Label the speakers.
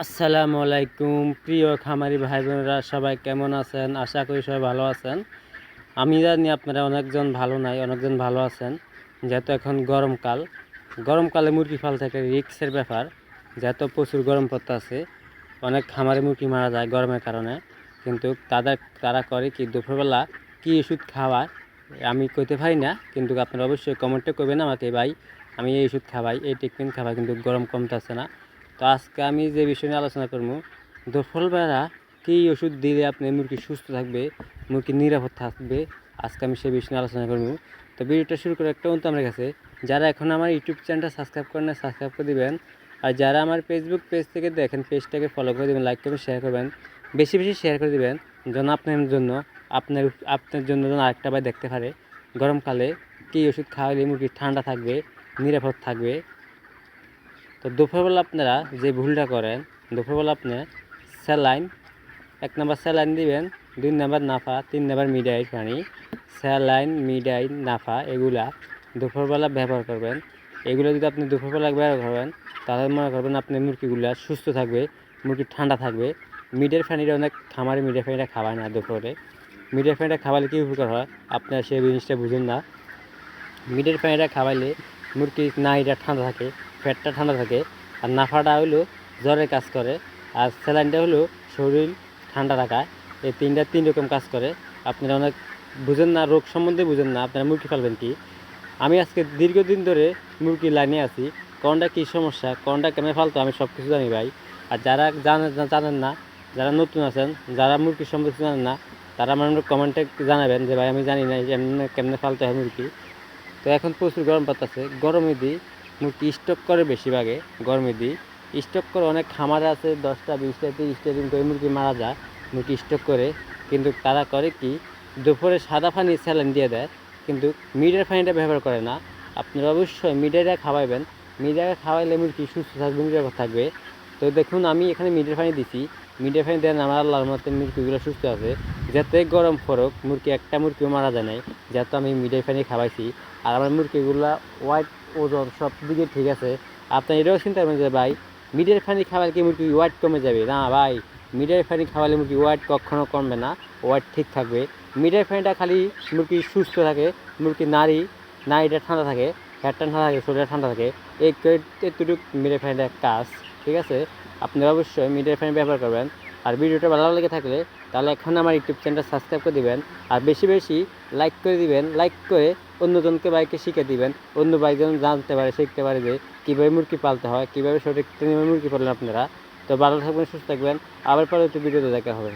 Speaker 1: আসসালামু আলাইকুম প্রিয় খামারি ভাই বোনেরা, সবাই কেমন আছেন? আশা করি সবাই ভালো আছেন। আমি জানি আপনারা অনেকজন ভালো নাই, অনেকজন ভালো আছেন। যেহেতু এখন গরমকালে মুরগি পালতে একটা রিস্কের ব্যাপার। যেহেতু প্রচুর গরম পড়তে আছে, অনেক খামারে মুরগি মারা যায় গরমের কারণে। কিন্তু তারা করে কি, দুপুরবেলা কি ওষুধ খাওয়ায় আমি কইতে পারি না, কিন্তু আপনারা অবশ্যই কমেন্টে করবেন আমাকে, ভাই আমি এই ওষুধ খাওয়াই, এই ট্রিটমেন্ট খাওয়াই, কিন্তু গরম কমতেছে না। তো আজকে আমি যে বিষয় নিয়ে আলোচনা করবো, দুপুরবেলা কী ওষুধ দিলে আপনার মুরগি সুস্থ থাকবে, মুরগি নিরাপদ থাকবে, আজকে আমি সেই বিষয় নিয়ে আলোচনা করবো। তো ভিডিওটা শুরু করে একটা অনুরোধ আমার কাছে, যারা এখন আমার ইউটিউব চ্যানেলটা সাবস্ক্রাইব করেন না, সাবস্ক্রাইব করে দেবেন। আর যারা আমার ফেসবুক পেজ থেকে দেখেন, পেজটাকে ফলো করে দেবেন, লাইক করবেন, শেয়ার করবেন, বেশি বেশি শেয়ার করে দেবেন, যেন আপনার জন্য যেন আরেকটা ভাই দেখতে পারে গরমকালে কী ওষুধ খাওয়ালে মুরগি ঠান্ডা থাকবে, নিরাপদ থাকবে। তো দুপুরবেলা আপনারা যে ভুলটা করেন, দুপুরবেলা আপনি স্যালাইন, 1 নাম্বার স্যালাইন দিবেন, 2 নাম্বার নাফা, 3 নাম্বার মিডাইট পানি। স্যালাইন, মিডাইট, নাফা এগুলা দুপুরবেলা ব্যবহার করবেন। এগুলো যদি আপনি দুপুরবেলা ব্যবহার করেন, তাহলে মনে করবেন আপনার মুরগিগুলা সুস্থ থাকবে, মুরগি ঠান্ডা থাকবে। মিডের পানিটা অনেক খামারে মিডের পানিটা খাওয়ায় না দুপুরে। মিডের পানিটা খাওয়ালে কী উপকার হয় আপনার সেই জিনিসটা বুঝুন না। মিডের পানিটা খাওয়াইলে মুরগির নাড়িটা ঠান্ডা থাকে, পেটটা ঠান্ডা থাকে। আর নাফাটা হলো জ্বরের কাজ করে, আর স্যালাইনটা হলো শরীর ঠান্ডা রাখায়। এই তিন রকম কাজ করে। আপনারা অনেক বুঝেন না, রোগ সম্বন্ধে বুঝেন না, আপনারা মুরগি পালবেন কি। আমি আজকে দীর্ঘদিন ধরে মুরগি লাইনে আছি, কোনটা কী সমস্যা, কোনটা কেমন ফালতো, আমি সব কিছু জানি ভাই। আর যারা জানেন না, যারা নতুন আছেন, যারা মুরগি সম্পর্কে জানেন না, তারা আমার কমেন্টে জানাবেন যে ভাই আমি জানি না কেমনে ফালতে হয় মুরগি। তো এখন প্রচুর গরম পড়তেছে, গরমে দিই মুরগি স্টক করে, বেশিরভাগে গরমে দিই স্টক করে। অনেক খামারে আছে 10টা 20টা 30টা দিন করে মুরগি মারা যায় মুরগি স্টক করে। কিন্তু তারা করে কি, দুপুরে সাদা পানি স্যালাইন দিয়ে দেয়, কিন্তু মিডের পানিটা ব্যবহার করে না। আপনারা অবশ্যই মিডেরা খাওয়াইবেন, মিডেরা খাওয়াইলে মুরগি সুস্থ থাকবে, নিরাপদ থাকবে। তো দেখুন আমি এখানে মিডের পানি দিছি, মিডের পানি দেন আমার আল্লাহর মতো মুরগিগুলো সুস্থ আছে। যাতে গরম ফরক মুরগি একটা মুরগিও মারা যায় নাই, যাতে আমি মিডের পানি খাওয়াইছি। আর আমার মুরগিগুলা ওয়াইট, ওজন সব দিকে ঠিক আছে। আপনি এটাও চিন্তা করবেন যে ভাই মিডের পানি খাওয়ালে কি মুরগি ওয়াইট কমে যাবে? না ভাই, মিডের পানি খাওয়ালে মুরগি ওয়াইট কখনো কমবে না, ওয়াইট ঠিক থাকবে। মিডের পানিটা খালি মুরগি সুস্থ থাকে, মুরগি নাড়িটা ঠান্ডা থাকে, পেটটা ঠান্ডা থাকে, শরীরটা ঠান্ডা থাকে। এতটুকু মিডের পানিটা কাজ, ঠিক আছে। আপনারা অবশ্যই মিডের পানি ব্যবহার করবেন। আর ভিডিওটা ভালো লেগে থাকলে তাহলে এখন আমার ইউটিউব চ্যানেলটা সাবস্ক্রাইব করে দিবেন, আর বেশি বেশি লাইক করে দিবেন। লাইক করে অন্যজনকে বাইকে শিখে দিবেন, অন্য বাইক যেন জানতে পারে, শিখতে পারে যে কীভাবে মুরগি পালতে হয়, কীভাবে সঠিক মুরগি পালন আপনারা। তো ভালো থাকবেন, সুস্থ থাকবেন, আবার পরবর্তী ভিডিওতে দেখা হবে।